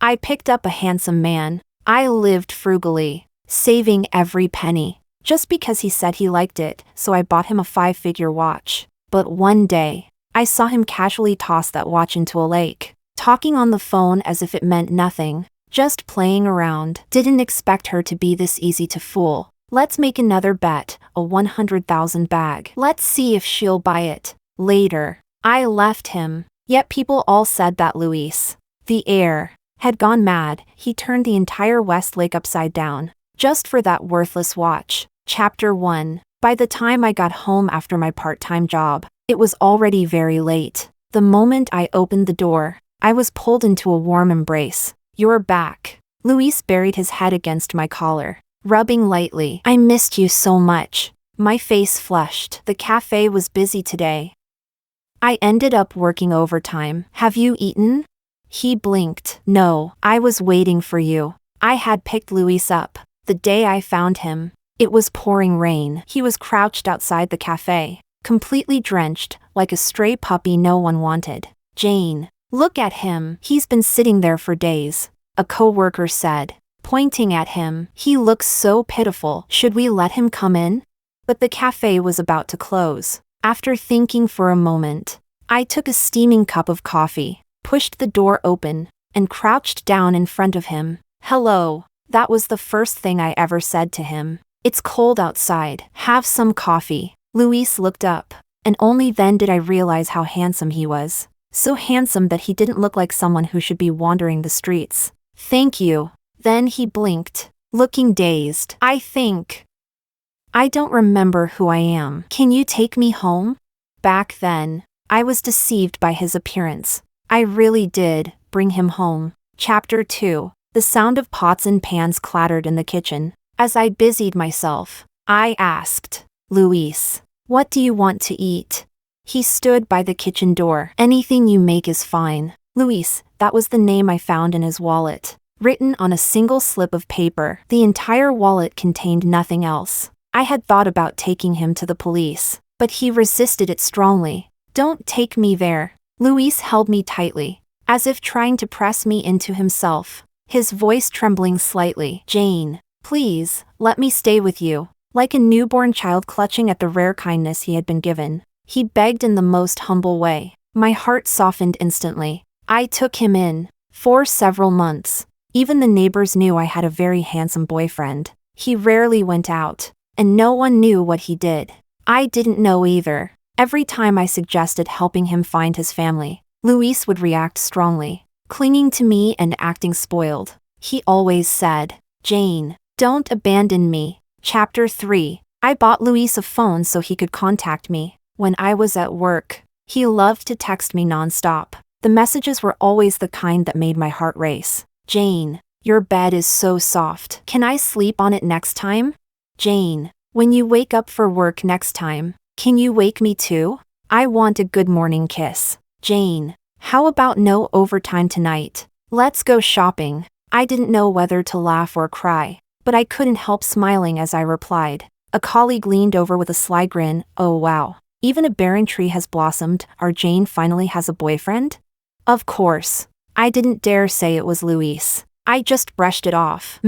I picked up a handsome man. I lived frugally, saving every penny. Just because he said he liked it, so I bought him a 5-figure watch. But one day, I saw him casually toss that watch into a lake, talking on the phone as if it meant nothing, just playing around. Didn't expect her to be this easy to fool. Let's make another bet, a 100,000 bag. Let's see if she'll buy it. Later, I left him, yet people all said that Luis, the heir, had gone mad. He turned the entire Westlake upside down, just for that worthless watch. Chapter 1. By the time I got home after my part-time job, it was already very late. The moment I opened the door, I was pulled into a warm embrace. "You're back." Luis buried his head against my collar, rubbing lightly. "I missed you so much." My face flushed. "The cafe was busy today. I ended up working overtime. Have you eaten?" He blinked. "No, I was waiting for you." I had picked Luis up the day I found him. It was pouring rain. He was crouched outside the cafe, completely drenched, like a stray puppy no one wanted. "Jane, look at him. He's been sitting there for days," a coworker said, pointing at him. "He looks so pitiful. Should we let him come in?" But the cafe was about to close. After thinking for a moment, I took a steaming cup of coffee, pushed the door open, and crouched down in front of him. "Hello." That was the first thing I ever said to him. "It's cold outside. Have some coffee." Luis looked up, and only then did I realize how handsome he was. So handsome that he didn't look like someone who should be wandering the streets. "Thank you." Then he blinked, looking dazed. I don't remember who I am. Can you take me home?" Back then, I was deceived by his appearance. I really did bring him home. Chapter 2. The sound of pots and pans clattered in the kitchen. As I busied myself, I asked, "Luis, what do you want to eat?" He stood by the kitchen door. "Anything you make is fine." Luis, that was the name I found in his wallet, written on a single slip of paper. The entire wallet contained nothing else. I had thought about taking him to the police, but he resisted it strongly. "Don't take me there." Luis held me tightly, as if trying to press me into himself, his voice trembling slightly. "Jane, please, let me stay with you." Like a newborn child clutching at the rare kindness he had been given, he begged in the most humble way. My heart softened instantly. I took him in. For several months, even the neighbors knew I had a very handsome boyfriend. He rarely went out, and no one knew what he did. I didn't know either. Every time I suggested helping him find his family, Luis would react strongly, clinging to me and acting spoiled. He always said, "Jane, don't abandon me." Chapter 3. I bought Luis a phone so he could contact me when I was at work. He loved to text me nonstop. The messages were always the kind that made my heart race. "Jane, your bed is so soft. Can I sleep on it next time?" "Jane, when you wake up for work next time, can you wake me too? I want a good morning kiss." "Jane, how about no overtime tonight? Let's go shopping." I didn't know whether to laugh or cry, but I couldn't help smiling as I replied. A colleague leaned over with a sly grin. "Oh wow, even a barren tree has blossomed. Our Jane finally has a boyfriend?" Of course. I didn't dare say it was Luis. I just brushed it off.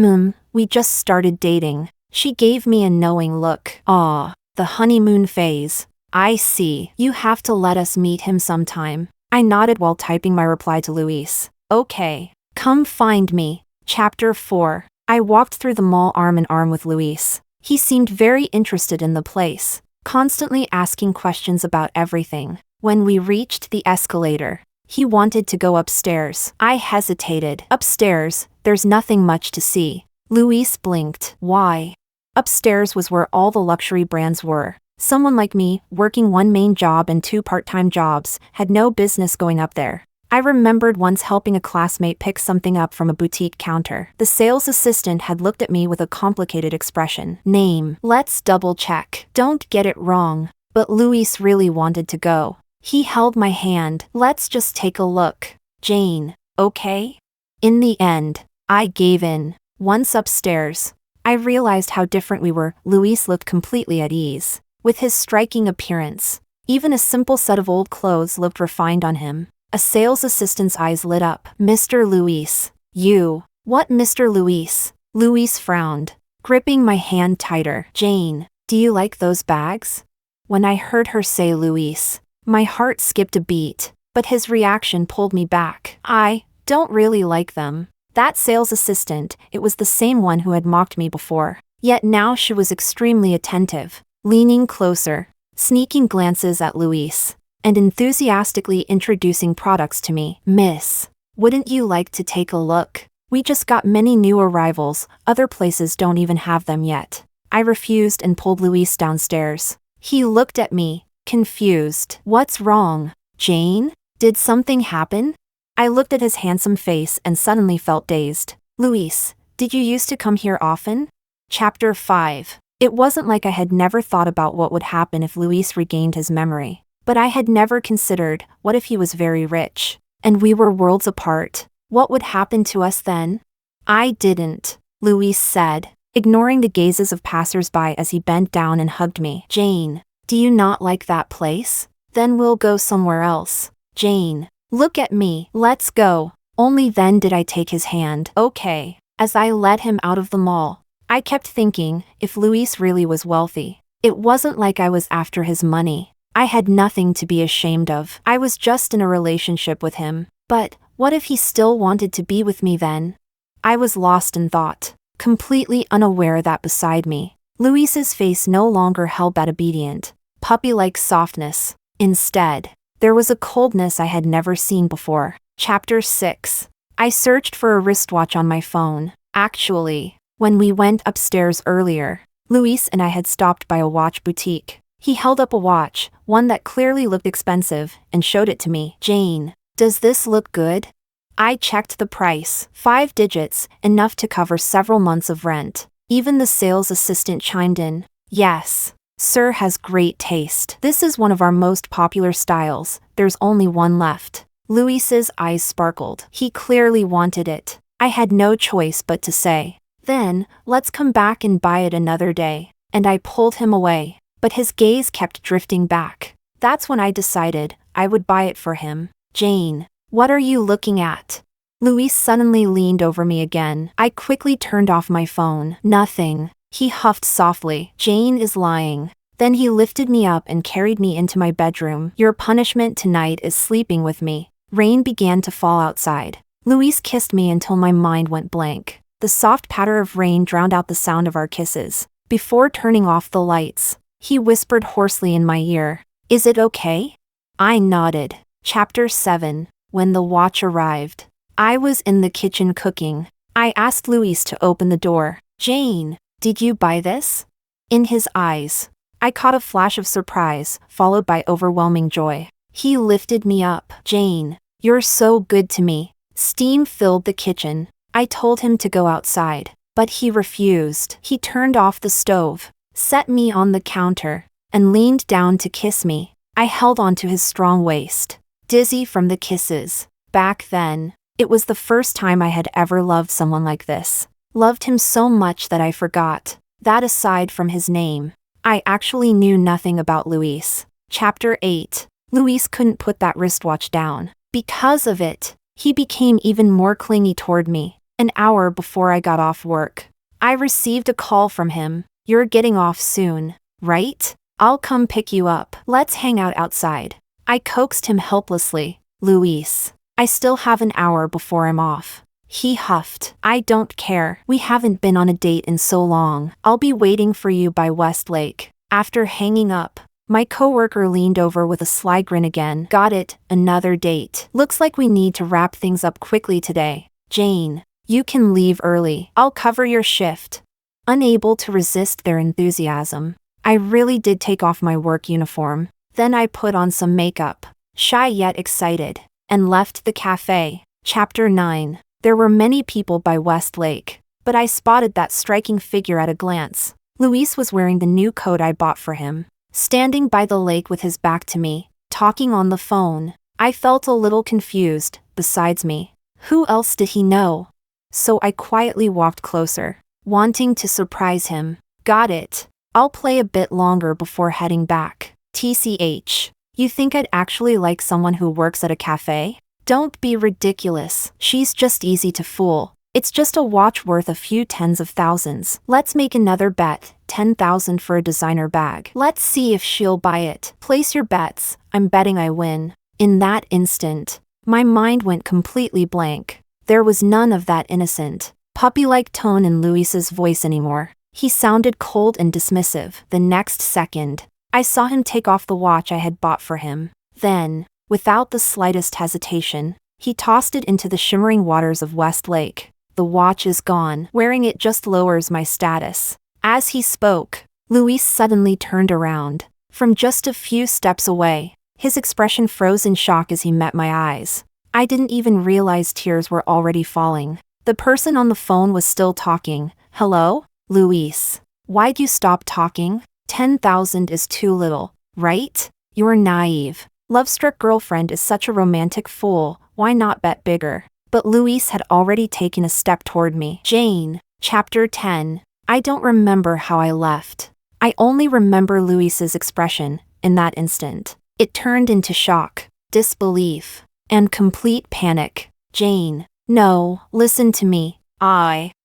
We just started dating." She gave me a knowing look. "Aw, the honeymoon phase. I see. You have to let us meet him sometime." I nodded while typing my reply to Luis. "Okay. Come find me." Chapter 4. I walked through the mall arm in arm with Luis. He seemed very interested in the place, constantly asking questions about everything. When we reached the escalator, he wanted to go upstairs. I hesitated. "Upstairs, there's nothing much to see." Luis blinked. "Why?" Upstairs was where all the luxury brands were. Someone like me, working one main job and 2 part-time jobs, had no business going up there. I remembered once helping a classmate pick something up from a boutique counter. The sales assistant had looked at me with a complicated expression. "Name. Let's double check. Don't get it wrong." But Luis really wanted to go. He held my hand. "Let's just take a look. Jane, okay?" In the end, I gave in. Once upstairs, I realized how different we were. Luis looked completely at ease, with his striking appearance. Even a simple set of old clothes looked refined on him. A sales assistant's eyes lit up. "Mr. Luis, You. What, Mr. Luis? Luis frowned, gripping my hand tighter. Jane, do you like those bags? When I heard her say Luis, my heart skipped a beat, but his reaction pulled me back. I don't really like them. That sales assistant, it was the same one who had mocked me before. Yet now she was extremely attentive, leaning closer, sneaking glances at Luis, and enthusiastically introducing products to me. Miss, wouldn't you like to take a look? We just got many new arrivals, other places don't even have them yet. I refused and pulled Luis downstairs. He looked at me, confused. What's wrong, Jane? Did something happen? I looked at his handsome face and suddenly felt dazed. Luis, did you used to come here often? Chapter 5. It wasn't like I had never thought about what would happen if Luis regained his memory, but I had never considered, what if he was very rich, and we were worlds apart? What would happen to us then? I didn't, Luis said, ignoring the gazes of passers-by as he bent down and hugged me. Jane, do you not like that place? Then we'll go somewhere else. Jane, look at me. Let's go. Only then did I take his hand. Okay. As I led him out of the mall, I kept thinking, if Luis really was wealthy, it wasn't like I was after his money. I had nothing to be ashamed of. I was just in a relationship with him. But what if he still wanted to be with me then? I was lost in thought, completely unaware that beside me, Luis's face no longer held that obedient, puppy-like softness. Instead, there was a coldness I had never seen before. Chapter 6. I searched for a wristwatch on my phone. Actually, when we went upstairs earlier, Luis and I had stopped by a watch boutique. He held up a watch, one that clearly looked expensive, and showed it to me. Jane, does this look good? I checked the price. 5 digits, enough to cover several months of rent. Even the sales assistant chimed in. Yes, sir has great taste. This is one of our most popular styles. There's only one left. Luis's eyes sparkled. He clearly wanted it. I had no choice but to say, then, let's come back and buy it another day. And I pulled him away, but his gaze kept drifting back. That's when I decided I would buy it for him. Jane, what are you looking at? Luis suddenly leaned over me again. I quickly turned off my phone. Nothing. He huffed softly. Jane is lying. Then he lifted me up and carried me into my bedroom. Your punishment tonight is sleeping with me. Rain began to fall outside. Luis kissed me until my mind went blank. The soft patter of rain drowned out the sound of our kisses. Before turning off the lights, he whispered hoarsely in my ear, "Is it okay?" I nodded. Chapter 7. When the watch arrived, I was in the kitchen cooking. I asked Luis to open the door. Jane, did you buy this? In his eyes, I caught a flash of surprise, followed by overwhelming joy. He lifted me up. Jane, you're so good to me. Steam filled the kitchen. I told him to go outside, but he refused. He turned off the stove, set me on the counter, and leaned down to kiss me. I held onto his strong waist, dizzy from the kisses. Back then, it was the first time I had ever loved someone like this. Loved him so much that I forgot that aside from his name, I actually knew nothing about Luis. Chapter 8. Luis couldn't put that wristwatch down. Because of it, he became even more clingy toward me. An hour before I got off work, I received a call from him. You're getting off soon, right? I'll come pick you up. Let's hang out outside. I coaxed him helplessly. Luis, I still have an hour before I'm off. He huffed. I don't care. We haven't been on a date in so long. I'll be waiting for you by Westlake. After hanging up, my coworker leaned over with a sly grin again. Got it, another date. Looks like we need to wrap things up quickly today. Jane, you can leave early. I'll cover your shift. Unable to resist their enthusiasm, I really did take off my work uniform. Then I put on some makeup, shy yet excited, and left the cafe. Chapter 9. There were many people by Westlake, but I spotted that striking figure at a glance. Luis was wearing the new coat I bought for him, standing by the lake with his back to me, talking on the phone. I felt a little confused. Besides me, who else did he know? So I quietly walked closer, wanting to surprise him. Got it. I'll play a bit longer before heading back. TCH. You think I'd actually like someone who works at a cafe? Don't be ridiculous. She's just easy to fool. It's just a watch worth a few tens of thousands. Let's make another bet. 10,000 for a designer bag. Let's see if she'll buy it. Place your bets. I'm betting I win. In that instant, my mind went completely blank. There was none of that innocent, puppy-like tone in Luis's voice anymore. He sounded cold and dismissive. The next second, I saw him take off the watch I had bought for him. Then, without the slightest hesitation, he tossed it into the shimmering waters of West Lake. The watch is gone. Wearing it just lowers my status. As he spoke, Luis suddenly turned around. From just a few steps away, his expression froze in shock as he met my eyes. I didn't even realize tears were already falling. The person on the phone was still talking. Hello? Luis. Why'd you stop talking? 10,000 is too little, right? You're naive. Love-struck girlfriend is such a romantic fool. Why not bet bigger? But Luis had already taken a step toward me. Jane. Chapter 10. I don't remember how I left. I only remember Luis's expression. In that instant, it turned into shock, disbelief, and complete panic. Jane. No, listen to me.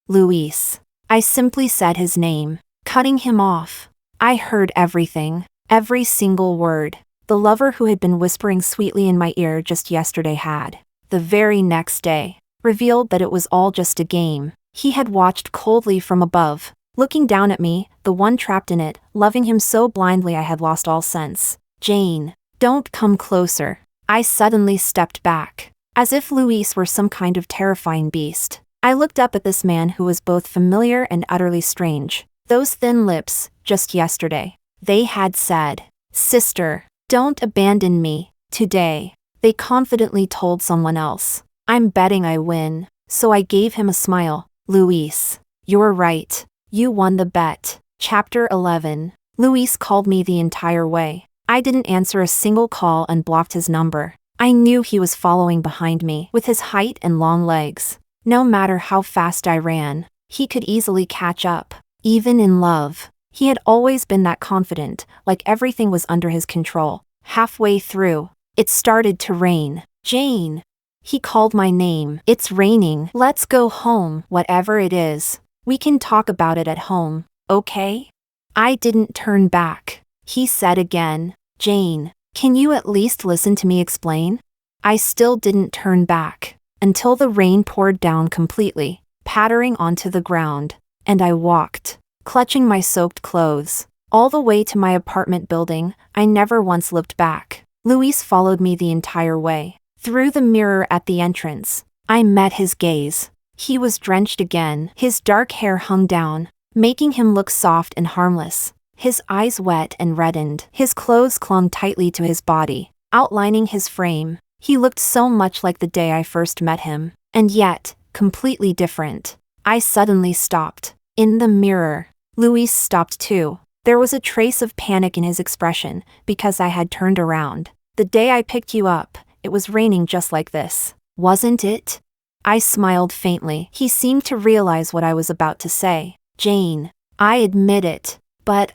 Luis. I simply said his name, cutting him off. I heard everything, every single word. The lover who had been whispering sweetly in my ear just yesterday had, the very next day, revealed that it was all just a game. He had watched coldly from above, looking down at me, the one trapped in it, loving him so blindly I had lost all sense. Jane, don't come closer. I suddenly stepped back, as if Luis were some kind of terrifying beast. I looked up at this man who was both familiar and utterly strange. Those thin lips, just yesterday, they had said, "Sister, don't abandon me." Today, they confidently told someone else, "I'm betting I win." So I gave him a smile. Luis, you're right. You won the bet. Chapter 11. Luis called me the entire way. I didn't answer a single call and blocked his number. I knew he was following behind me. With his height and long legs, no matter how fast I ran, he could easily catch up. Even in love, he had always been that confident, like everything was under his control. Halfway through, it started to rain. Jane. He called my name. It's raining. Let's go home. Whatever it is, we can talk about it at home, okay? I didn't turn back. He said again, Jane, can you at least listen to me explain? I still didn't turn back, until the rain poured down completely, pattering onto the ground, and I walked, clutching my soaked clothes, all the way to my apartment building. I never once looked back. Luis followed me the entire way. Through the mirror at the entrance, I met his gaze. He was drenched again. His dark hair hung down, making him look soft and harmless. His eyes wet and reddened. His clothes clung tightly to his body, outlining his frame. He looked so much like the day I first met him, and yet, completely different. I suddenly stopped. In the mirror, Luis stopped too. There was a trace of panic in his expression, because I had turned around. The day I picked you up, it was raining just like this, wasn't it? I smiled faintly. He seemed to realize what I was about to say. Jane, I admit it, but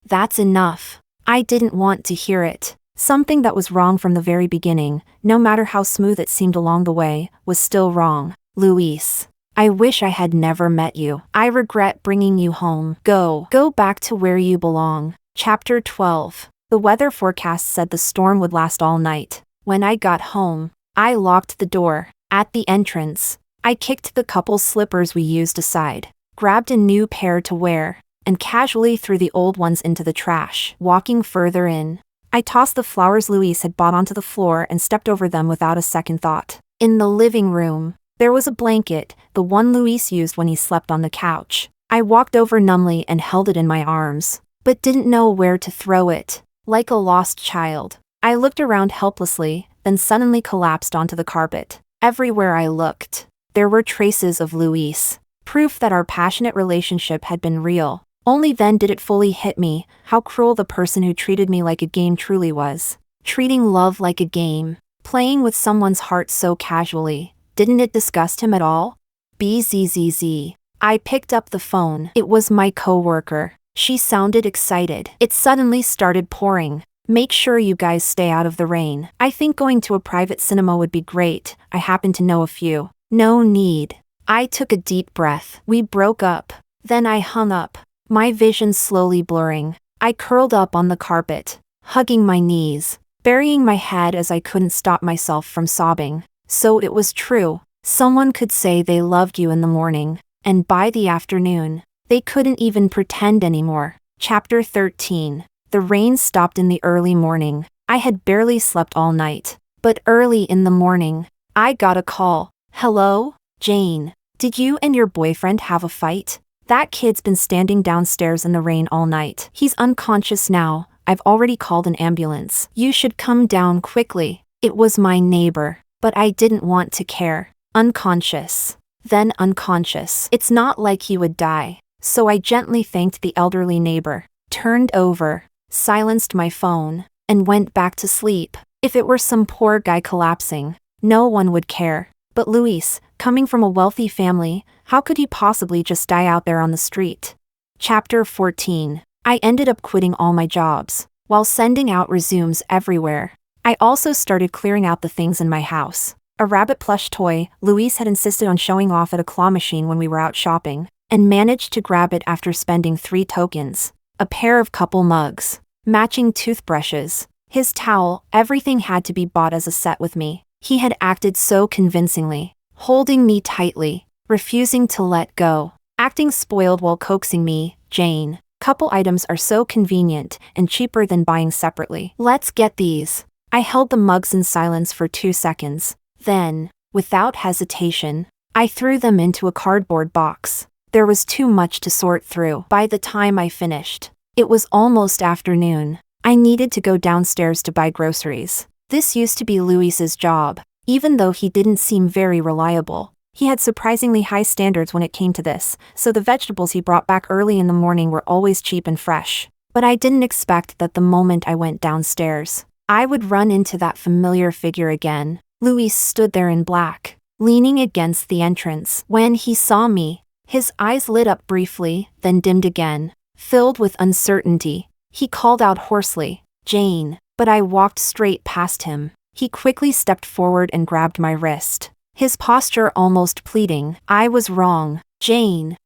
that's enough. I didn't want to hear it. Something that was wrong from the very beginning, no matter how smooth it seemed along the way, was still wrong. Luis, I wish I had never met you. I regret bringing you home. Go back to where you belong. Chapter 12. The weather forecast said the storm would last all night. When I got home, I locked the door. At the entrance, I kicked the couple's slippers we used aside, grabbed a new pair to wear, and casually threw the old ones into the trash. Walking further in, I tossed the flowers Luis had bought onto the floor and stepped over them without a second thought. In the living room, there was a blanket, the one Luis used when he slept on the couch. I walked over numbly and held it in my arms, but didn't know where to throw it. Like a lost child, I looked around helplessly, then suddenly collapsed onto the carpet. Everywhere I looked, there were traces of Luis, proof that our passionate relationship had been real. Only then did it fully hit me how cruel the person who treated me like a game truly was. Treating love like a game, playing with someone's heart so casually, didn't it disgust him at all? Bzzz. I picked up the phone. It was my coworker. She sounded excited. It suddenly started pouring. Make sure you guys stay out of the rain. I think going to a private cinema would be great. I happen to know a few. No need. I took a deep breath. We broke up. Then I hung up, my vision slowly blurring. I curled up on the carpet, hugging my knees, burying my head as I couldn't stop myself from sobbing. So it was true. Someone could say they loved you in the morning, and by the afternoon, they couldn't even pretend anymore. Chapter 13. The rain stopped in the early morning. I had barely slept all night, but early in the morning, I got a call. Hello, Jane. Did you and your boyfriend have a fight? That kid's been standing downstairs in the rain all night. He's unconscious now. I've already called an ambulance. You should come down quickly. It was my neighbor, but I didn't want to care. Unconscious. Then unconscious. It's not like he would die. So I gently thanked the elderly neighbor, turned over, silenced my phone, and went back to sleep. If it were some poor guy collapsing, no one would care. But Luis, coming from a wealthy family, how could he possibly just die out there on the street? Chapter 14. I ended up quitting all my jobs, while sending out resumes everywhere. I also started clearing out the things in my house. A rabbit plush toy Luis had insisted on showing off at a claw machine when we were out shopping, and managed to grab it after spending 3 tokens. A pair of couple mugs, matching toothbrushes, his towel, everything had to be bought as a set with me. He had acted so convincingly, holding me tightly, refusing to let go, acting spoiled while coaxing me. Jane, couple items are so convenient and cheaper than buying separately. Let's get these. I held the mugs in silence for 2 seconds. Then, without hesitation, I threw them into a cardboard box. There was too much to sort through. By the time I finished, it was almost afternoon. I needed to go downstairs to buy groceries. This used to be Luis's job. Even though he didn't seem very reliable, he had surprisingly high standards when it came to this, so the vegetables he brought back early in the morning were always cheap and fresh. But I didn't expect that the moment I went downstairs, I would run into that familiar figure again. Luis stood there in black, leaning against the entrance. When he saw me, his eyes lit up briefly, then dimmed again, filled with uncertainty. He called out hoarsely, "Jane," but I walked straight past him. He quickly stepped forward and grabbed my wrist, his posture almost pleading. "I was wrong, Jane.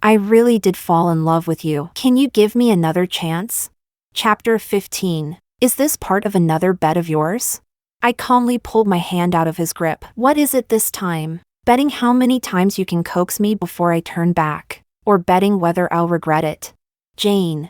I really did fall in love with you. Can you give me another chance?" Chapter 15. Is this part of another bet of yours? I calmly pulled my hand out of his grip. What is it this time? Betting how many times you can coax me before I turn back? Or betting whether I'll regret it? Jane.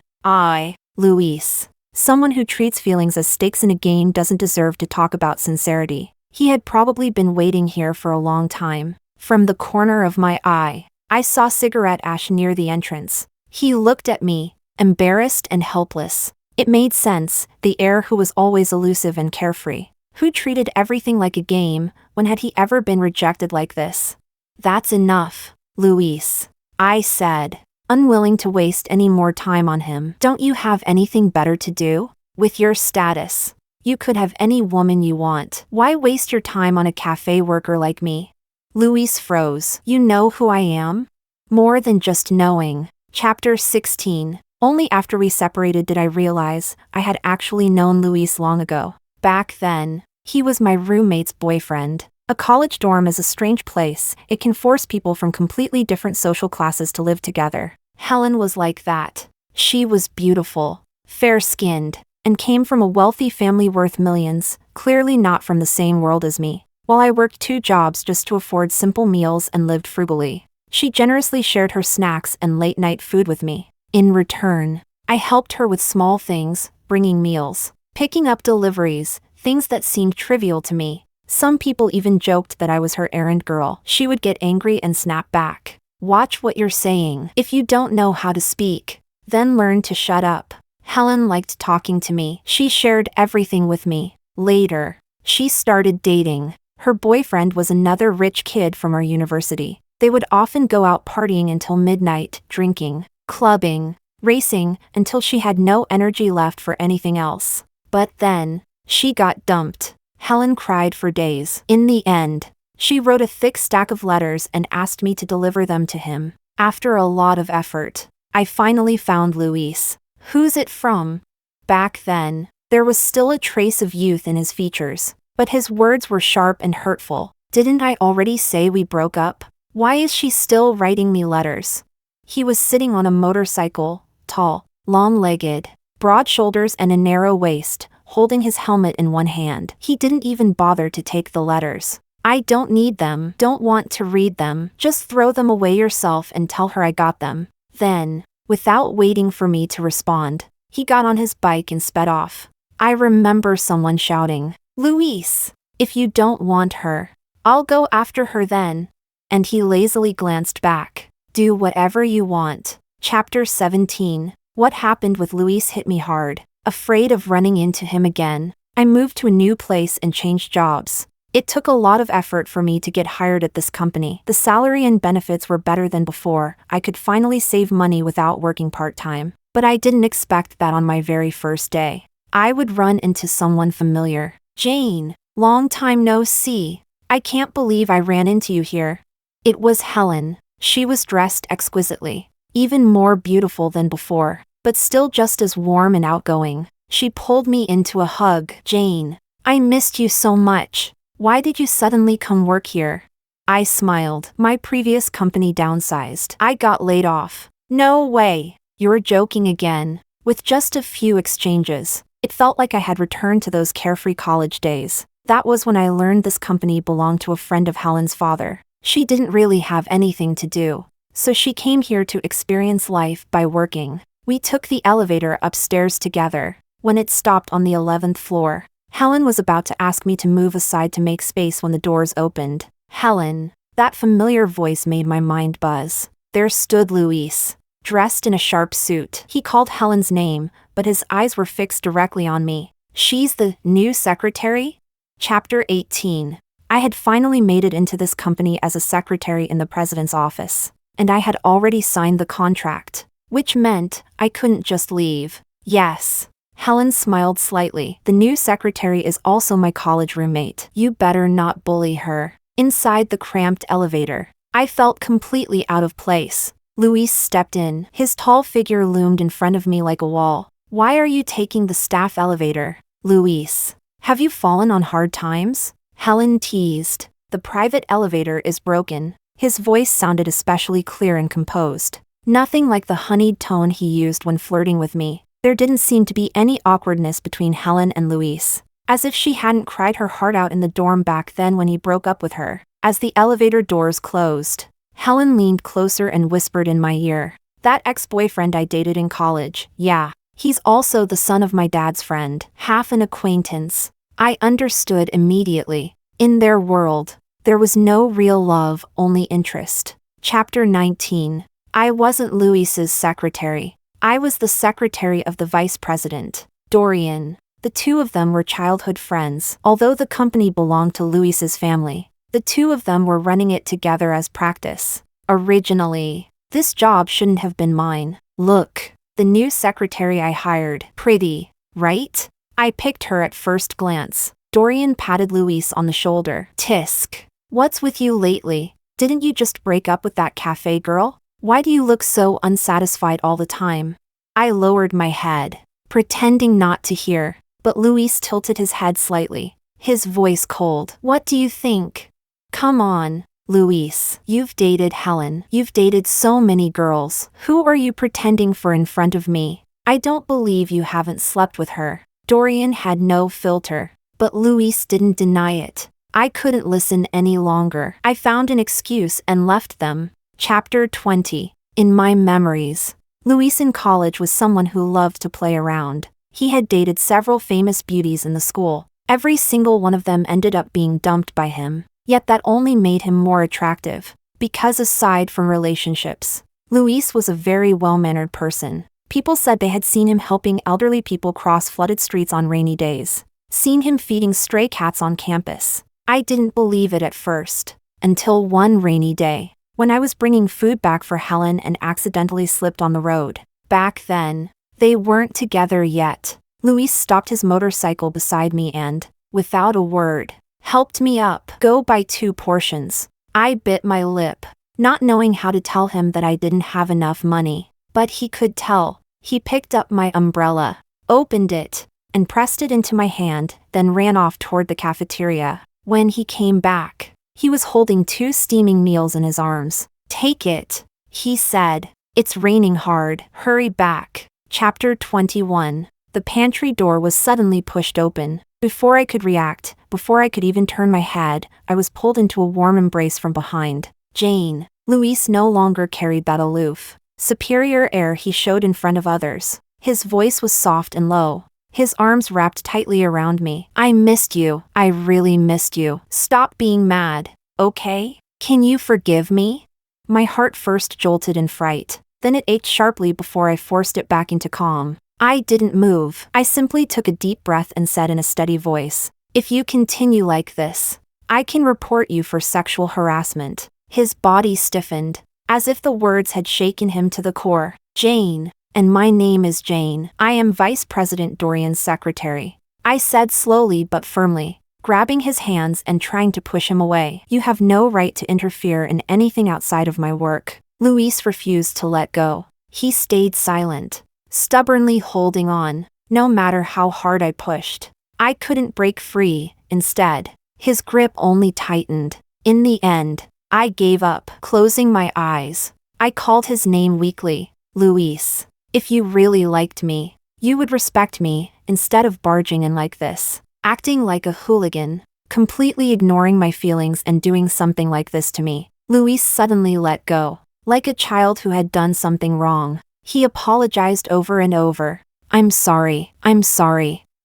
Luis. Someone who treats feelings as stakes in a game doesn't deserve to talk about sincerity. He had probably been waiting here for a long time. From the corner of my eye, I saw cigarette ash near the entrance. He looked at me, embarrassed and helpless. It made sense, the heir who was always elusive and carefree, who treated everything like a game. When had he ever been rejected like this? That's enough, Luis, I said, unwilling to waste any more time on him. Don't you have anything better to do? With your status, you could have any woman you want. Why waste your time on a cafe worker like me? Luis froze. You know who I am? More than just knowing. Chapter 16. Only after we separated did I realize I had actually known Luis long ago. Back then, he was my roommate's boyfriend. A college dorm is a strange place. It can force people from completely different social classes to live together. Helen was like that. She was beautiful, fair-skinned, and came from a wealthy family worth millions, clearly not from the same world as me. While I worked 2 jobs just to afford simple meals and lived frugally, she generously shared her snacks and late-night food with me. In return, I helped her with small things, bringing meals, picking up deliveries, things that seemed trivial to me. Some people even joked that I was her errand girl. She would get angry and snap back. Watch what you're saying. If you don't know how to speak, then learn to shut up. Helen liked talking to me. She shared everything with me. Later, she started dating. Her boyfriend was another rich kid from our university. They would often go out partying until midnight, drinking, clubbing, racing, until she had no energy left for anything else. But then, she got dumped. Helen cried for days. In the end, she wrote a thick stack of letters and asked me to deliver them to him. After a lot of effort, I finally found Luis. Who's it from? Back then, There was still a trace of youth in his features, but his words were sharp and hurtful. Didn't I already say we broke up? Why is she still writing me letters? He was sitting on a motorcycle, tall, long-legged, broad shoulders and a narrow waist, holding his helmet in one hand. He didn't even bother to take the letters. I don't need them, don't want to read them, just throw them away yourself and tell her I got them. Then, without waiting for me to respond, he got on his bike and sped off. I remember someone shouting, "Luis, if you don't want her, I'll go after her then." And he lazily glanced back. Do whatever you want. Chapter 17. What happened with Luis hit me hard. Afraid of running into him again, I moved to a new place and changed jobs. It took a lot of effort for me to get hired at this company. The salary and benefits were better than before. I could finally save money without working part-time. But I didn't expect that on my very first day. I would run into someone familiar. "Jane, long time no see. I can't believe I ran into you here." It was Helen. She was dressed exquisitely, even more beautiful than before, but still just as warm and outgoing. She pulled me into a hug. "Jane, I missed you so much. Why did you suddenly come work here?" I smiled. "My previous company downsized. I got laid off." "No way. You're joking again." With just a few exchanges, it felt like I had returned to those carefree college days. That was when I learned this company belonged to a friend of Helen's father. She didn't really have anything to do, so she came here to experience life by working. We took the elevator upstairs together. When it stopped on the 11th floor, Helen was about to ask me to move aside to make space when the doors opened. "Helen." That familiar voice made my mind buzz. There stood Luis, dressed in a sharp suit. He called Helen's name, but his eyes were fixed directly on me. "She's the new secretary?" Chapter 18. I had finally made it into this company as a secretary in the president's office, and I had already signed the contract, which meant I couldn't just leave. "Yes." Helen smiled slightly. "The new secretary is also my college roommate. You better not bully her." Inside the cramped elevator, I felt completely out of place. Luis stepped in. His tall figure loomed in front of me like a wall. "Why are you taking the staff elevator, Luis? Have you fallen on hard times?" Helen teased. "The private elevator is broken." His voice sounded especially clear and composed. Nothing like the honeyed tone he used when flirting with me. There didn't seem to be any awkwardness between Helen and Luis, as if she hadn't cried her heart out in the dorm back then when he broke up with her. As the elevator doors closed, Helen leaned closer and whispered in my ear, "That ex-boyfriend I dated in college, yeah. He's also the son of my dad's friend, half an acquaintance." I understood immediately. In their world, there was no real love, only interest. Chapter 19. I wasn't Luis's secretary. I was the secretary of the vice president, Dorian. The two of them were childhood friends. Although the company belonged to Luis's family, the two of them were running it together as practice. Originally, this job shouldn't have been mine. "Look, the new secretary I hired. Pretty, right?" I picked her at first glance. Dorian patted Luis on the shoulder. "Tisk. What's with you lately? Didn't you just break up with that cafe girl? Why do you look so unsatisfied all the time?" I lowered my head, pretending not to hear, but Luis tilted his head slightly, his voice cold. "What do you think? Come on, Luis. You've dated Helen. You've dated so many girls. Who are you pretending for in front of me? I don't believe you haven't slept with her." Dorian had no filter, but Luis didn't deny it. I couldn't listen any longer. I found an excuse and left them. Chapter 20. In my memories, Luis in college was someone who loved to play around. He had dated several famous beauties in the school. Every single one of them ended up being dumped by him, yet that only made him more attractive. Because aside from relationships, Luis was a very well-mannered person. People said they had seen him helping elderly people cross flooded streets on rainy days, seen him feeding stray cats on campus. I didn't believe it at first, until one rainy day, when I was bringing food back for Helen and accidentally slipped on the road. Back then, they weren't together yet. Luis stopped his motorcycle beside me and, without a word, helped me up. "Go buy 2 portions. I bit my lip, not knowing how to tell him that I didn't have enough money, but he could tell. He picked up my umbrella, opened it, and pressed it into my hand, then ran off toward the cafeteria. When he came back, he was holding 2 steaming meals in his arms. "Take it," he said. "It's raining hard. Hurry back." Chapter 21. The pantry door was suddenly pushed open. Before I could react, before I could even turn my head, I was pulled into a warm embrace from behind. Jane. Luis no longer carried that aloof, superior air he showed in front of others. His voice was soft and low. His arms wrapped tightly around me. "I missed you. I really missed you. Stop being mad, okay? Can you forgive me?" My heart first jolted in fright. Then it ached sharply before I forced it back into calm. I didn't move. I simply took a deep breath and said in a steady voice, "If you continue like this, I can report you for sexual harassment." His body stiffened, as if the words had shaken him to the core. "Jane, and my name is Jane. I am Vice President Dorian's secretary," I said slowly but firmly, grabbing his hands and trying to push him away. "You have no right to interfere in anything outside of my work." Luis refused to let go. He stayed silent, stubbornly holding on. No matter how hard I pushed, I couldn't break free. Instead, his grip only tightened. In the end, I gave up. Closing my eyes, I called his name weakly. "Luis, if you really liked me, you would respect me, instead of barging in like this, acting like a hooligan, completely ignoring my feelings and doing something like this to me." Luis suddenly let go, like a child who had done something wrong. He apologized over and over. I'm sorry.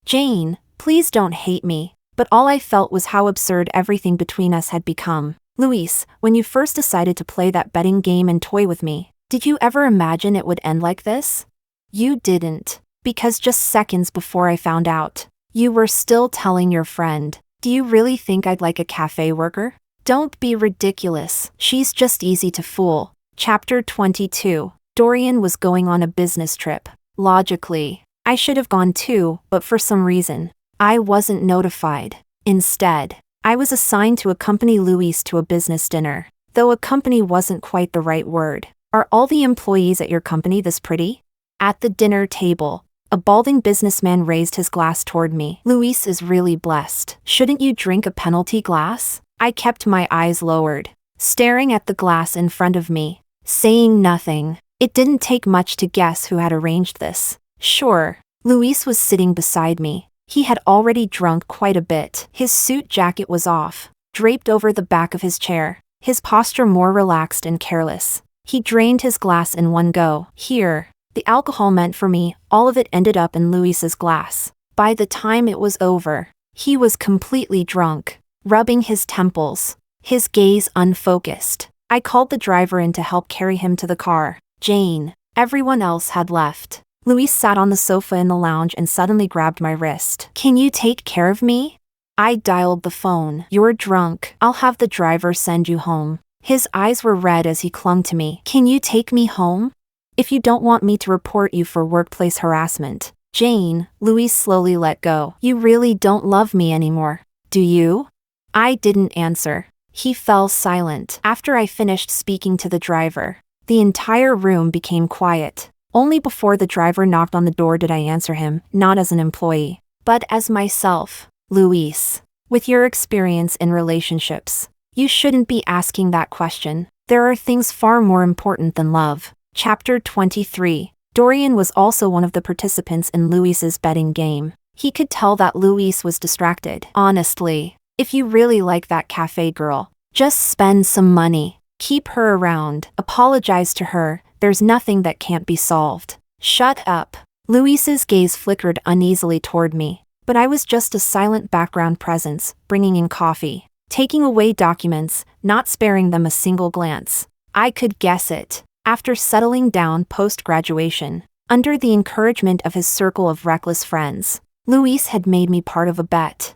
Jane, please don't hate me." But all I felt was how absurd everything between us had become. "Luis, when you first decided to play that betting game and toy with me, did you ever imagine it would end like this?" "You didn't. Because just seconds before I found out, you were still telling your friend. Do you really think I'd like a cafe worker? Don't be ridiculous. She's just easy to fool." Chapter 22. Dorian was going on a business trip. Logically, I should have gone too, but for some reason, I wasn't notified. Instead, I was assigned to accompany Luis to a business dinner. Though accompany wasn't quite the right word. "Are all the employees at your company this pretty?" At the dinner table, a balding businessman raised his glass toward me. "Luis is really blessed. Shouldn't you drink a penalty glass?" I kept my eyes lowered, staring at the glass in front of me, saying nothing. It didn't take much to guess who had arranged this. Sure, Luis was sitting beside me. He had already drunk quite a bit. His suit jacket was off, draped over the back of his chair, his posture more relaxed and careless. He drained his glass in one go. Here, the alcohol meant for me, all of it ended up in Luis's glass. By the time it was over, he was completely drunk, rubbing his temples, his gaze unfocused. I called the driver in to help carry him to the car. Jane. Everyone else had left. Luis sat on the sofa in the lounge and suddenly grabbed my wrist. "Can you take care of me?" I dialed the phone. "You're drunk. I'll have the driver send you home." His eyes were red as he clung to me. "Can you take me home? If you don't want me to report you for workplace harassment." "Jane," Luis slowly let go. "You really don't love me anymore, do you?" I didn't answer. He fell silent. After I finished speaking to the driver, the entire room became quiet. Only before the driver knocked on the door did I answer him, not as an employee, but as myself. "Luis, with your experience in relationships, you shouldn't be asking that question. There are things far more important than love." Chapter 23. Dorian was also one of the participants in Luis's betting game. He could tell that Luis was distracted. "Honestly, if you really like that cafe girl, just spend some money. Keep her around. Apologize to her. There's nothing that can't be solved." "Shut up." Luis's gaze flickered uneasily toward me, but I was just a silent background presence, bringing in coffee, taking away documents, not sparing them a single glance. I could guess it. After settling down post-graduation, under the encouragement of his circle of reckless friends, Luis had made me part of a bet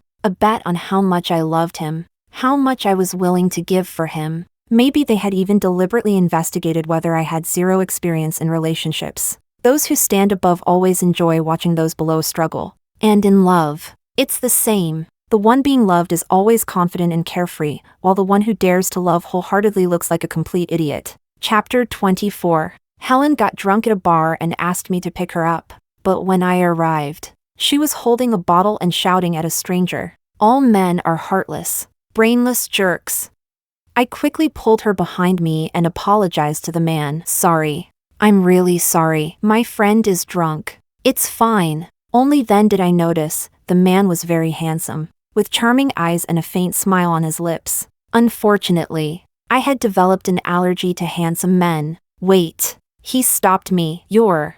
on how much I loved him, how much I was willing to give for him. Maybe they had even deliberately investigated whether I had zero experience in relationships. Those who stand above always enjoy watching those below struggle. And in love, it's the same. The one being loved is always confident and carefree, while the one who dares to love wholeheartedly looks like a complete idiot. Chapter 24. Helen got drunk at a bar and asked me to pick her up. But when I arrived, She was holding a bottle and shouting at a stranger. All men are heartless, brainless jerks. I quickly pulled her behind me and apologized to the man. Sorry. I'm really sorry. My friend is drunk. It's fine. Only then did I notice the man was very handsome, with charming eyes and a faint smile on his lips. Unfortunately, I had developed an allergy to handsome men. Wait. He stopped me. You're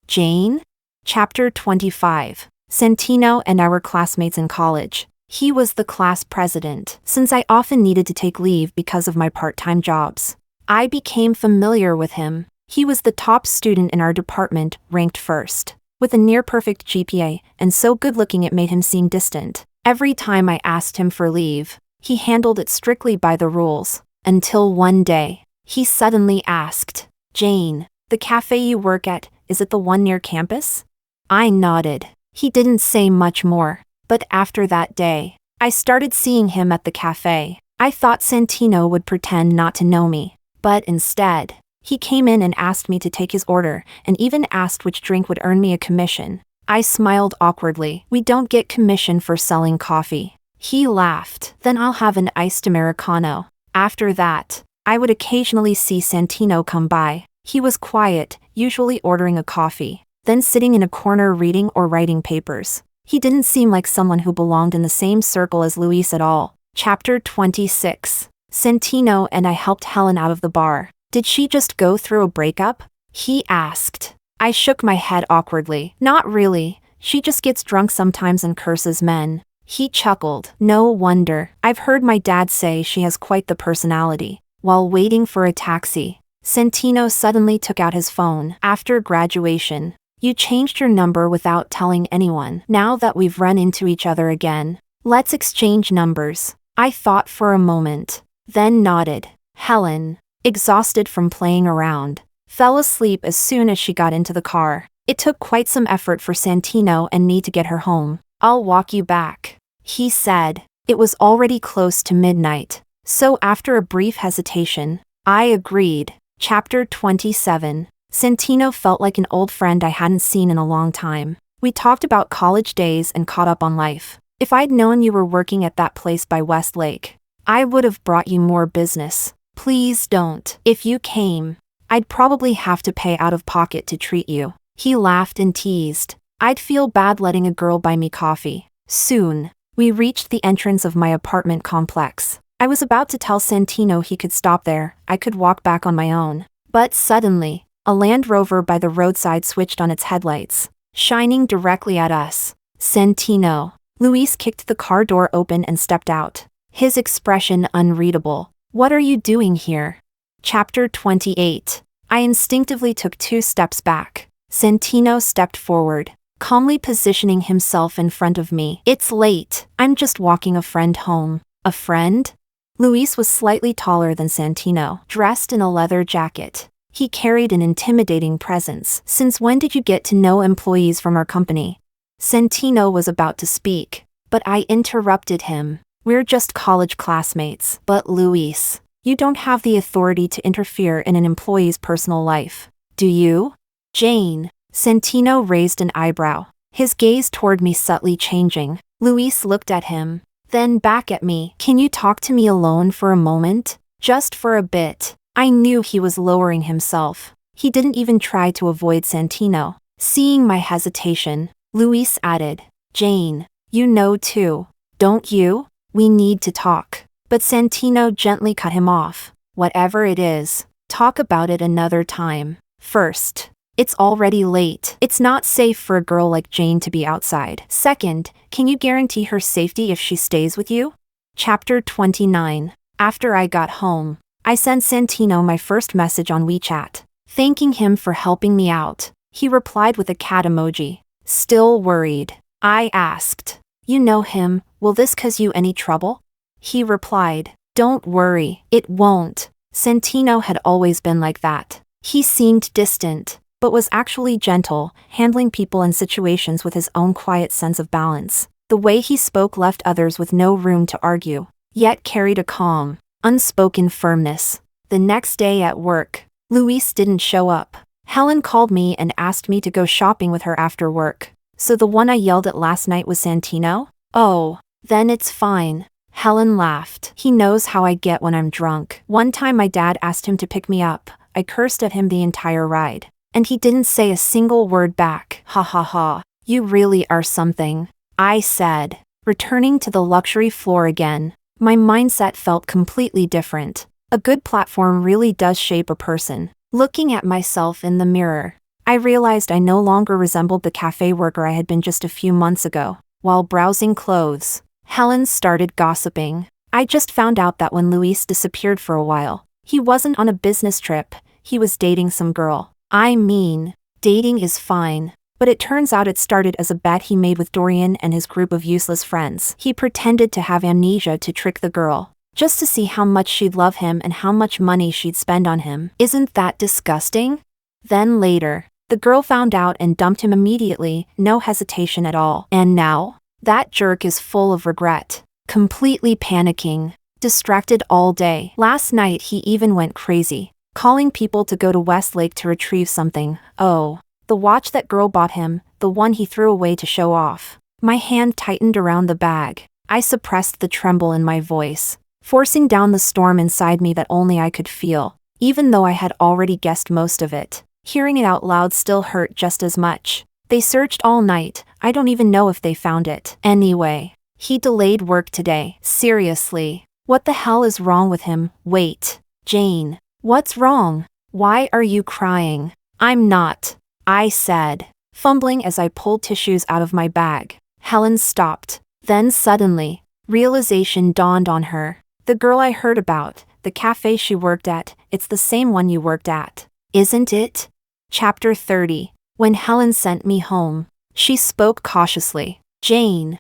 Jane? Chapter 25. Santino and I were classmates in college. He was the class president, since I often needed to take leave because of my part-time jobs. I became familiar with him. He was the top student in our department, ranked first, with a near-perfect GPA, and so good-looking it made him seem distant. Every time I asked him for leave, he handled it strictly by the rules, until one day, he suddenly asked, Jane, the cafe you work at, is it the one near campus? I nodded. He didn't say much more, but after that day, I started seeing him at the cafe. I thought Santino would pretend not to know me, but instead, he came in and asked me to take his order, and even asked which drink would earn me a commission. I smiled awkwardly. We don't get commission for selling coffee. He laughed. Then I'll have an iced Americano. After that, I would occasionally see Santino come by. He was quiet, usually ordering a coffee, then sitting in a corner reading or writing papers. He didn't seem like someone who belonged in the same circle as Luis at all. Chapter 26. Santino and I helped Helen out of the bar. Did she just go through a breakup? He asked. I shook my head awkwardly. Not really. She just gets drunk sometimes and curses men. He chuckled. No wonder. I've heard my dad say she has quite the personality. While waiting for a taxi, Santino suddenly took out his phone. After graduation, you changed your number without telling anyone. Now that we've run into each other again, let's exchange numbers. I thought for a moment, then nodded. Helen, exhausted from playing around, fell asleep as soon as she got into the car. It took quite some effort for Santino and me to get her home. I'll walk you back, he said. It was already close to midnight, so after a brief hesitation, I agreed. Chapter 27. Santino felt like an old friend I hadn't seen in a long time. We talked about college days and caught up on life. If I'd known you were working at that place by Westlake, I would have brought you more business. Please don't. If you came, I'd probably have to pay out of pocket to treat you. He laughed and teased. I'd feel bad letting a girl buy me coffee. Soon, we reached the entrance of my apartment complex. I was about to tell Santino he could stop there. I could walk back on my own. But suddenly, a Land Rover by the roadside switched on its headlights, shining directly at us. Santino. Luis kicked the car door open and stepped out, his expression unreadable. What are you doing here? Chapter 28. I instinctively took 2 steps back. Santino stepped forward, calmly positioning himself in front of me. It's late. I'm just walking a friend home. A friend? Luis was slightly taller than Santino, dressed in a leather jacket. He carried an intimidating presence. Since when did you get to know employees from our company? Santino was about to speak, but I interrupted him. We're just college classmates. But Luis, you don't have the authority to interfere in an employee's personal life, do you? Jane. Santino raised an eyebrow, his gaze toward me subtly changing. Luis looked at him, then back at me. Can you talk to me alone for a moment? Just for a bit. I knew he was lowering himself. He didn't even try to avoid Santino. Seeing my hesitation, Luis added, Jane, you know too, don't you? We need to talk. But Santino gently cut him off. Whatever it is, talk about it another time. First, it's already late. It's not safe for a girl like Jane to be outside. Second, can you guarantee her safety if she stays with you? Chapter 29. After I got home, I sent Santino my first message on WeChat, thanking him for helping me out. He replied with a cat emoji. Still worried? I asked. You know him, will this cause you any trouble? He replied, don't worry, it won't. Santino had always been like that. He seemed distant, but was actually gentle, handling people and situations with his own quiet sense of balance. The way he spoke left others with no room to argue, yet carried a calm, unspoken firmness. The next day at work, Luis didn't show up. Helen called me and asked me to go shopping with her after work. So the one I yelled at last night was Santino? Oh, then it's fine. Helen laughed. He knows how I get when I'm drunk. One time my dad asked him to pick me up. I cursed at him the entire ride. And he didn't say a single word back. Ha ha ha. You really are something, I said. Returning to the luxury floor again, my mindset felt completely different. A good platform really does shape a person. Looking at myself in the mirror, I realized I no longer resembled the cafe worker I had been just a few months ago. While browsing clothes, Helen started gossiping. I just found out that when Luis disappeared for a while, he wasn't on a business trip, he was dating some girl. I mean, dating is fine. But it turns out it started as a bet he made with Dorian and his group of useless friends. He pretended to have amnesia to trick the girl, just to see how much she'd love him and how much money she'd spend on him. Isn't that disgusting? Then later, the girl found out and dumped him immediately, no hesitation at all. And now, that jerk is full of regret, completely panicking, distracted all day. Last night he even went crazy, calling people to go to Westlake to retrieve something. Oh. The watch that girl bought him, the one he threw away to show off. My hand tightened around the bag. I suppressed the tremble in my voice, forcing down the storm inside me that only I could feel, even though I had already guessed most of it. Hearing it out loud still hurt just as much. They searched all night, I don't even know if they found it. Anyway, he delayed work today. Seriously, what the hell is wrong with him? Wait, Jane, what's wrong? Why are you crying? I'm not, I said, fumbling as I pulled tissues out of my bag. Helen stopped. Then suddenly, realization dawned on her. The girl I heard about, the cafe she worked at, it's the same one you worked at, isn't it? Chapter 30. When Helen sent me home, she spoke cautiously. Jane,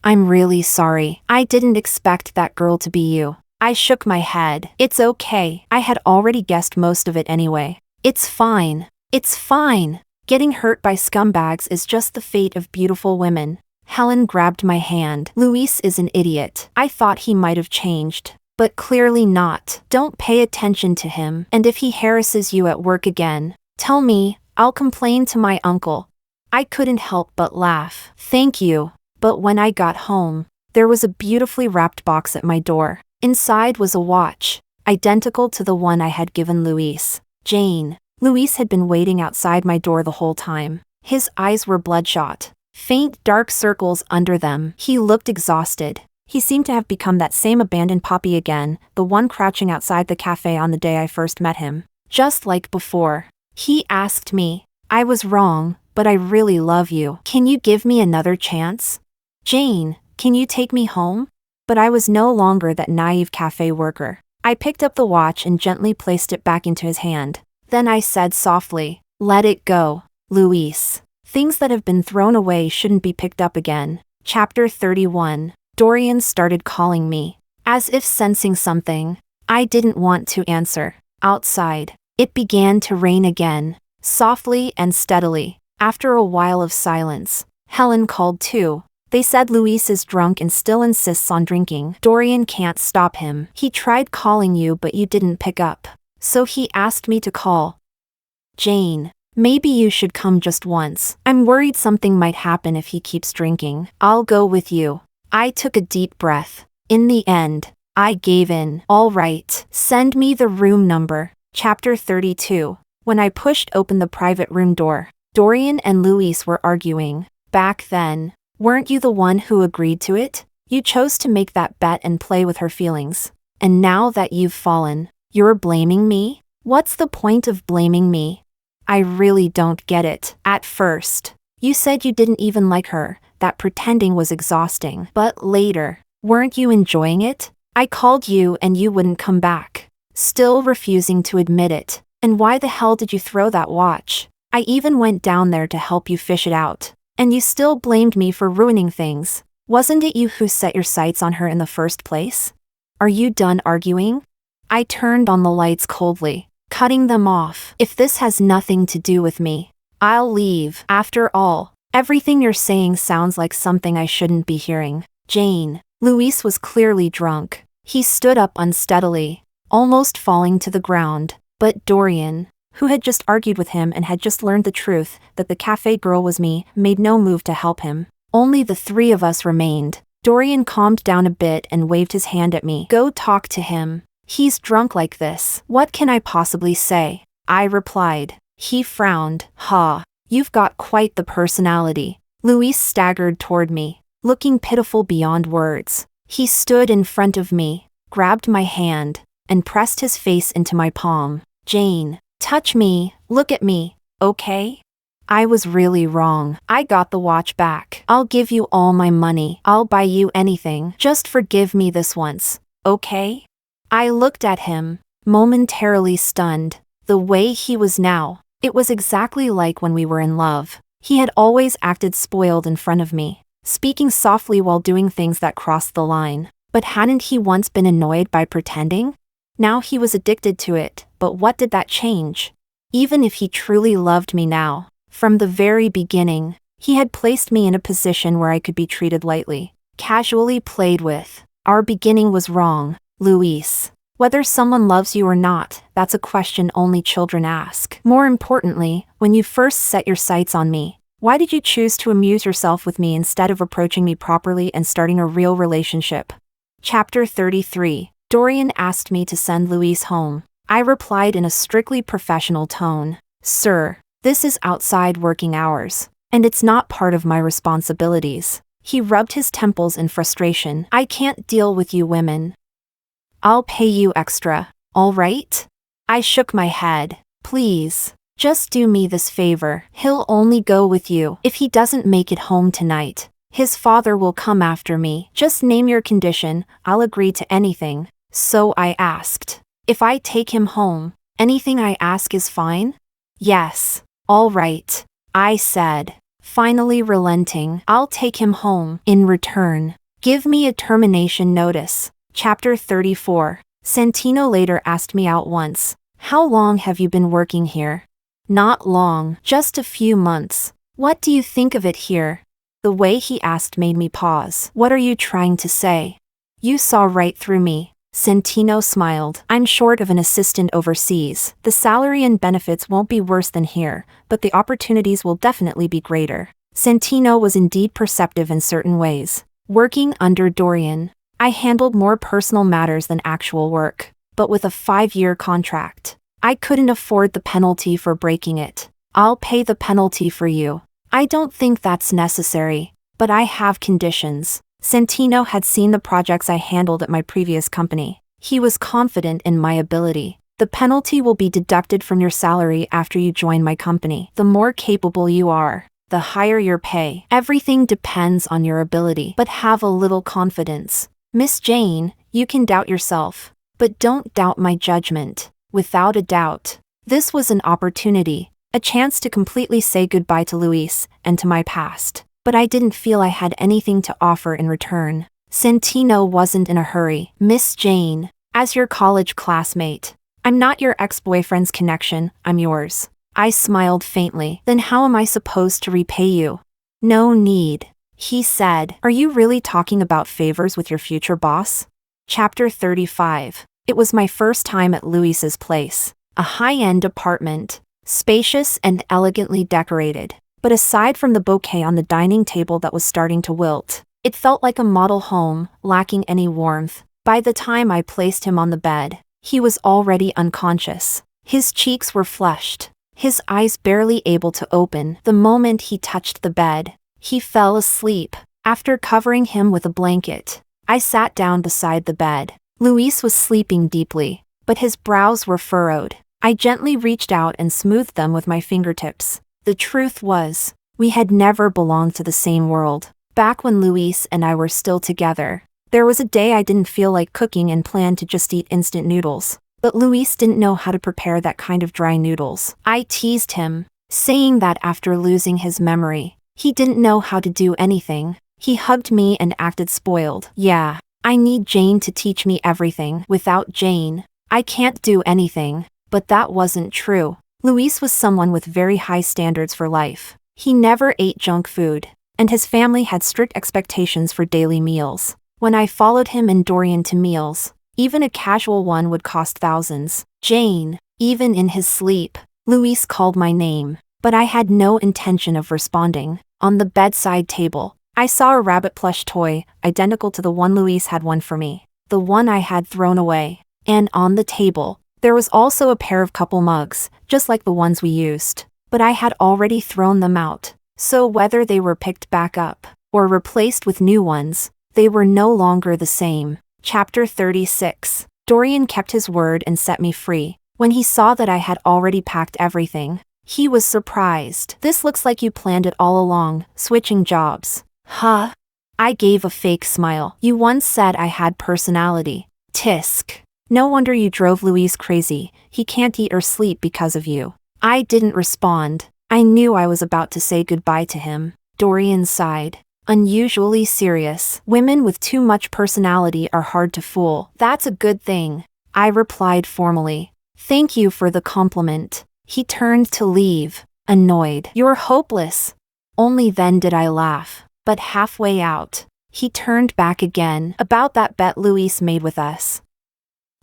I'm really sorry. I didn't expect that girl to be you. I shook my head. It's okay. I had already guessed most of it anyway. It's fine. It's fine. Getting hurt by scumbags is just the fate of beautiful women. Helen grabbed my hand. Luis is an idiot. I thought he might have changed, but clearly not. Don't pay attention to him. And if he harasses you at work again, tell me, I'll complain to my uncle. I couldn't help but laugh. Thank you. But when I got home, there was a beautifully wrapped box at my door. Inside was a watch, identical to the one I had given Luis. Jane. Luis had been waiting outside my door the whole time. His eyes were bloodshot, faint dark circles under them. He looked exhausted. He seemed to have become that same abandoned puppy again, the one crouching outside the cafe on the day I first met him. Just like before. He asked me, I was wrong, but I really love you. Can you give me another chance? Jane, can you take me home? But I was no longer that naive cafe worker. I picked up the watch and gently placed it back into his hand. Then I said softly, let it go, Luis. Things that have been thrown away shouldn't be picked up again. Chapter 31. Dorian started calling me. As if sensing something, I didn't want to answer. Outside, it began to rain again, softly and steadily. After a while of silence, Helen called too. They said Luis is drunk and still insists on drinking. Dorian can't stop him. He tried calling you but you didn't pick up. So he asked me to call. Jane, maybe you should come just once. I'm worried something might happen if he keeps drinking. I'll go with you. I took a deep breath. In the end, I gave in. All right, send me the room number. Chapter 32. When I pushed open the private room door, Dorian and Luis were arguing. Back then, weren't you the one who agreed to it? You chose to make that bet and play with her feelings. And now that you've fallen, you're blaming me? What's the point of blaming me? I really don't get it. At first, you said you didn't even like her, that pretending was exhausting. But later, weren't you enjoying it? I called you and you wouldn't come back, still refusing to admit it. And why the hell did you throw that watch? I even went down there to help you fish it out. And you still blamed me for ruining things. Wasn't it you who set your sights on her in the first place? Are you done arguing? I turned on the lights coldly, cutting them off. If this has nothing to do with me, I'll leave. After all, everything you're saying sounds like something I shouldn't be hearing. Jane. Luis was clearly drunk. He stood up unsteadily, almost falling to the ground. But Dorian, who had just argued with him and had just learned the truth that the cafe girl was me, made no move to help him. Only the three of us remained. Dorian calmed down a bit and waved his hand at me. Go talk to him. He's drunk like this. What can I possibly say? I replied. He frowned. Ha. You've got quite the personality. Luis staggered toward me, looking pitiful beyond words. He stood in front of me, grabbed my hand, and pressed his face into my palm. Jane, touch me, look at me, okay? I was really wrong. I got the watch back. I'll give you all my money. I'll buy you anything. Just forgive me this once, okay? I looked at him, momentarily stunned. The way he was now, it was exactly like when we were in love. He had always acted spoiled in front of me, speaking softly while doing things that crossed the line. But hadn't he once been annoyed by pretending? Now he was addicted to it, but what did that change? Even if he truly loved me now, from the very beginning, he had placed me in a position where I could be treated lightly, casually played with. Our beginning was wrong, Luis. Whether someone loves you or not, that's a question only children ask. More importantly, when you first set your sights on me, why did you choose to amuse yourself with me instead of approaching me properly and starting a real relationship? Chapter 33. Dorian asked me to send Luis home. I replied in a strictly professional tone. Sir, this is outside working hours, and it's not part of my responsibilities. He rubbed his temples in frustration. I can't deal with you women. I'll pay you extra, all right? I shook my head. Please, just do me this favor. He'll only go with you if he doesn't make it home tonight. His father will come after me. Just name your condition, I'll agree to anything. So I asked. If I take him home, anything I ask is fine? Yes. All right, I said, finally relenting. I'll take him home. In return, give me a termination notice. Chapter 34. Santino later asked me out once. How long have you been working here? Not long, just a few months. What do you think of it here? The way he asked made me pause. What are you trying to say? You saw right through me. Santino smiled. I'm short of an assistant overseas. The salary and benefits won't be worse than here, but the opportunities will definitely be greater. Santino was indeed perceptive in certain ways. Working under Dorian, I handled more personal matters than actual work, but with a 5-year contract, I couldn't afford the penalty for breaking it. I'll pay the penalty for you. I don't think that's necessary, but I have conditions. Santino had seen the projects I handled at my previous company. He was confident in my ability. The penalty will be deducted from your salary after you join my company. The more capable you are, the higher your pay. Everything depends on your ability, but have a little confidence. Miss Jane, you can doubt yourself, but don't doubt my judgment. Without a doubt, this was an opportunity, a chance to completely say goodbye to Luis and to my past. But I didn't feel I had anything to offer in return. Santino wasn't in a hurry. Miss Jane, as your college classmate, I'm not your ex-boyfriend's connection, I'm yours. I smiled faintly. Then how am I supposed to repay you? No need, he said. Are you really talking about favors with your future boss? Chapter 35. It was my first time at Luis's place. A high-end apartment, spacious and elegantly decorated. But aside from the bouquet on the dining table that was starting to wilt, it felt like a model home, lacking any warmth. By the time I placed him on the bed, he was already unconscious. His cheeks were flushed, his eyes barely able to open. The moment he touched the bed, he fell asleep. After covering him with a blanket, I sat down beside the bed. Luis was sleeping deeply, but his brows were furrowed. I gently reached out and smoothed them with my fingertips. The truth was, we had never belonged to the same world. Back when Luis and I were still together, there was a day I didn't feel like cooking and planned to just eat instant noodles. But Luis didn't know how to prepare that kind of dry noodles. I teased him, saying that after losing his memory, he didn't know how to do anything. He hugged me and acted spoiled. Yeah, I need Jane to teach me everything. Without Jane, I can't do anything. But that wasn't true. Luis was someone with very high standards for life. He never ate junk food, and his family had strict expectations for daily meals. When I followed him and Dorian to meals, even a casual one would cost thousands. Jane, even in his sleep, Luis called my name, but I had no intention of responding. On the bedside table, I saw a rabbit plush toy, identical to the one Luis had won for me, the one I had thrown away. And on the table, there was also a pair of couple mugs, just like the ones we used. But I had already thrown them out, so whether they were picked back up or replaced with new ones, they were no longer the same. Chapter 36. Dorian kept his word and set me free. When he saw that I had already packed everything, he was surprised. "This looks like you planned it all along, switching jobs." Huh? I gave a fake smile. "You once said I had personality." Tisk. "No wonder you drove Luis crazy. He can't eat or sleep because of you." I didn't respond. I knew I was about to say goodbye to him. Dorian sighed. "Unusually serious. Women with too much personality are hard to fool." "That's a good thing," I replied formally. "Thank you for the compliment." He turned to leave, annoyed. "You're hopeless." Only then did I laugh. But halfway out, he turned back again. "About that bet Luis made with us."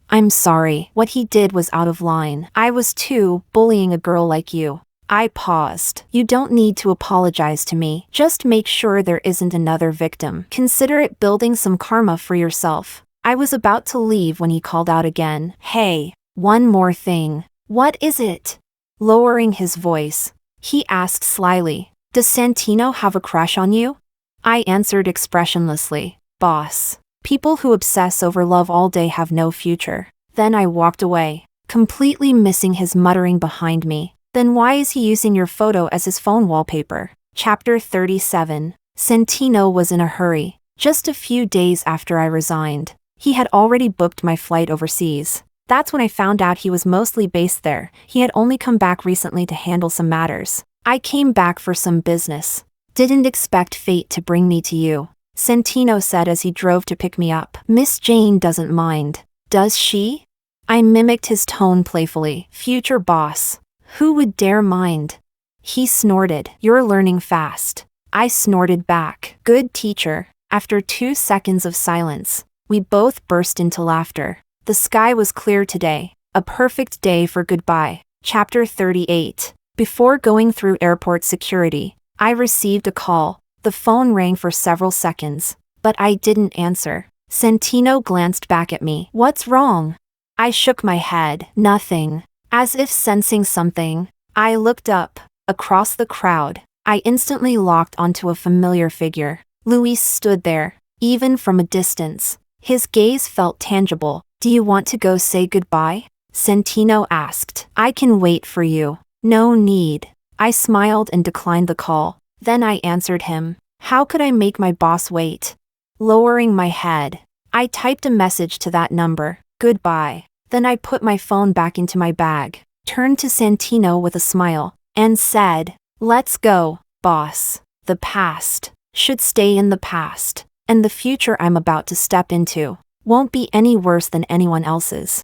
"I'm sorry. What he did was out of line. I was too, bullying a girl like you." I paused. "You don't need to apologize to me. Just make sure there isn't another victim. Consider it building some karma for yourself." I was about to leave when he called out again. "Hey, one more thing." "What is it?" Lowering his voice, he asked slyly. "Does Santino have a crush on you?" I answered expressionlessly. "Boss, people who obsess over love all day have no future." Then I walked away, completely missing his muttering behind me. "Then why is he using your photo as his phone wallpaper?" Chapter 37. Santino was in a hurry. Just a few days after I resigned, he had already booked my flight overseas. That's when I found out he was mostly based there. He had only come back recently to handle some matters. I came back for some business. "Didn't expect fate to bring me to you," Santino said as he drove to pick me up. "Miss Jane doesn't mind, does she?" I mimicked his tone playfully. "Future boss. Who would dare mind?" He snorted. "You're learning fast." I snorted back. "Good teacher." After 2 seconds of silence, we both burst into laughter. The sky was clear today, a perfect day for goodbye. Chapter 38. Before going through airport security, I received a call. The phone rang for several seconds, but I didn't answer. Santino glanced back at me. "What's wrong?" I shook my head. "Nothing." As if sensing something, I looked up. Across the crowd, I instantly locked onto a familiar figure. Luis stood there, even from a distance. His gaze felt tangible. "Do you want to go say goodbye?" Santino asked. "I can wait for you." "No need." I smiled and declined the call. Then I answered him. How could I make my boss wait? Lowering my head, I typed a message to that number. "Goodbye." Then I put my phone back into my bag, turned to Santino with a smile, and said, "Let's go, boss." The past should stay in the past, and the future I'm about to step into won't be any worse than anyone else's.